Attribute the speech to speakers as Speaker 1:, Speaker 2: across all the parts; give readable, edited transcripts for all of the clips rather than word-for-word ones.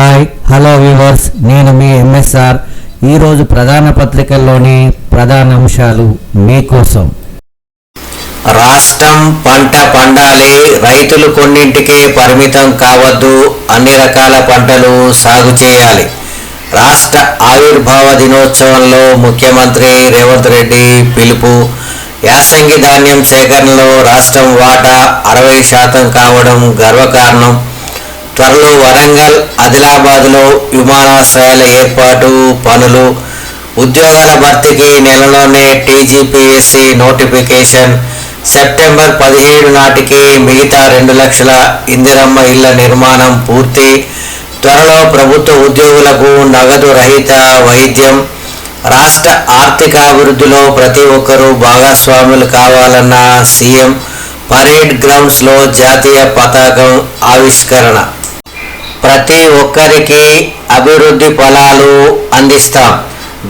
Speaker 1: Hi hello viewers, నేను మీ MSR. ఈరోజు ప్రధాన పత్రికల్లోని ప్రధాన అంశాలు మీకోసం.
Speaker 2: రాష్ట్రం పంట పండాలి, రైతులు కొన్నింటికే పరిమితం కావద్దు, అన్ని రకాల పంటలు సాగు చేయాలి. రాష్ట్ర ఆవిర్భావ దినోత్సవంలో ముఖ్యమంత్రి రేవంత్ రెడ్డి పిలుపు. యాసంగి ధాన్యం సేకరణలో రాష్ట్రం వాటా 60% కావడం గర్వకారణం. త్వరలో వరంగల్, ఆదిలాబాద్లో విమానాశ్రయాల ఏర్పాటు పనులు. ఉద్యోగాల భర్తీకి నెలలోనే టీజీపీఎస్సీ నోటిఫికేషన్. సెప్టెంబర్ 17 నాటికి మిగతా 2 లక్షల ఇందిరమ్మ ఇళ్ల నిర్మాణం పూర్తి. త్వరలో ప్రభుత్వ ఉద్యోగులకు నగదు రహిత వైద్యం. రాష్ట్ర ఆర్థికాభివృద్ధిలో ప్రతి ఒక్కరూ భాగస్వాములు కావాలన్న సీఎం. పరేడ్ గ్రౌండ్స్లో జాతీయ పతాకం ఆవిష్కరణ. ప్రతి ఒక్కరికి అభివృద్ధి ఫలాలు అందిస్తాం.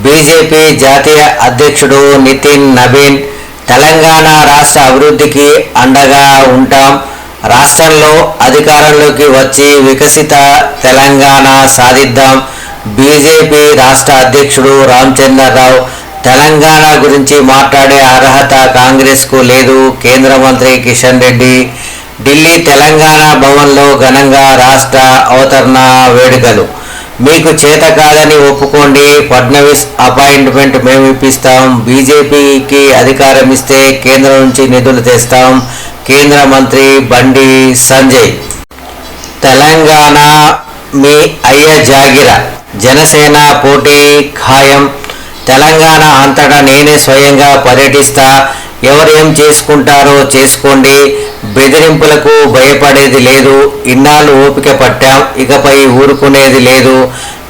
Speaker 2: బీజేపీ జాతీయ అధ్యక్షుడు నితిన్ నబీన్. తెలంగాణ రాష్ట్ర అభివృద్ధికి అండగా ఉంటాం. రాష్ట్రంలో అధికారంలోకి వచ్చి వికసిత తెలంగాణ సాధిద్దాం. బీజేపీ రాష్ట్ర అధ్యక్షుడు రామచంద్రరావు. తెలంగాణ గురించి మాట్లాడే అర్హత కాంగ్రెస్కు లేదు. కేంద్ర మంత్రి కిషన్ రెడ్డి. ఢిల్లీ తెలంగాణ భవన్లో ఘనంగా రాష్ట్ర అవతరణ వేడుకలు. మీకు చేత కాదని ఒప్పుకోండి, ఫడ్నవీస్ అపాయింట్మెంట్ మేము ఇప్పిస్తాం. బీజేపీకి అధికారం ఇస్తే కేంద్రం నుంచి నిధులు తెస్తాం. కేంద్ర మంత్రి బండి సంజయ్. తెలంగాణ మీ అయ్య జాగిర, జనసేన పోటీ ఖాయం. తెలంగాణ అంతటా నేనే స్వయంగా పర్యటిస్తా. ఎవరేం చేసుకుంటారో చేసుకోండి. బెదిరింపులకు భయపడేది లేదు. ఇన్నాళ్ళు ఓపిక పట్టాం, ఇకపై ఊరుకునేది లేదు.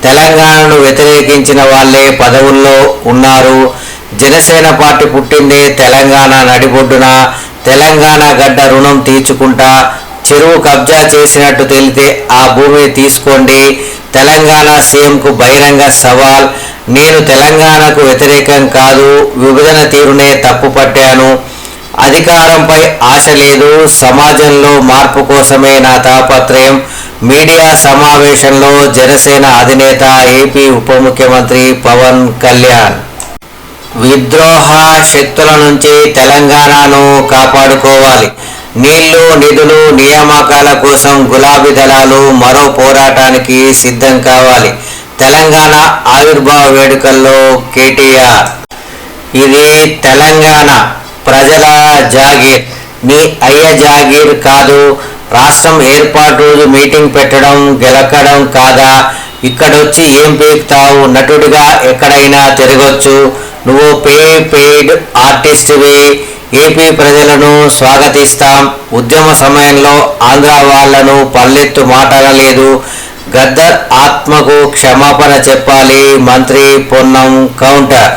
Speaker 2: తెలంగాణను వ్యతిరేకించిన వాళ్ళే పదవుల్లో ఉన్నారు. జనసేన పార్టీ పుట్టిందే తెలంగాణ నడిబొడ్డున. తెలంగాణ గడ్డ రుణం తీర్చుకుంటా. చెరువు కబ్జా చేసినట్టు తేలితే ఆ భూమిని తీసుకోండి. తెలంగాణ సీఎంకు బహిరంగ సవాల్. నేను తెలంగాణకు వ్యతిరేకం కాదు, విభజన తీరునే తప్పు పట్టాను. అధికారంపై ఆశ లేదు, సమాజంలో మార్పు కోసమే నా తాపత్రయం. మీడియా సమావేశంలో జనసేన అధినేత ఏపీ ఉప ముఖ్యమంత్రి పవన్ కళ్యాణ్. విద్రోహ శక్తుల నుంచి తెలంగాణను కాపాడుకోవాలి. నీళ్లు, నిధులు, నియామకాల కోసం గులాబీ దళాలు మరో పోరాటానికి సిద్ధం కావాలి. తెలంగాణ ఆవిర్భావ వేడుకల్లో కేటీఆర్. ఇది తెలంగాణ ప్రజల జాగీర్, నీ అయ్య జాగీర్ కాదు. రాష్ట్రం ఏర్పాటు రోజు మీటింగ్ పెట్టడం గెలకడం కాదా? ఇక్కడొచ్చి ఏం పీకుతావు? నటుడిగా ఎక్కడైనా తిరగొచ్చు. నువ్వు పెయిడ్ ఆర్టిస్ట్వి. ఏపీ ప్రజలను స్వాగతిస్తాం. ఉద్యమ సమయంలో ఆంధ్ర వాళ్లను పల్లెత్తు మాట్లాడలేదు. గద్దర్ ఆత్మకు క్షమాపణ చెప్పాలి. మంత్రి పొన్నం కౌంటర్.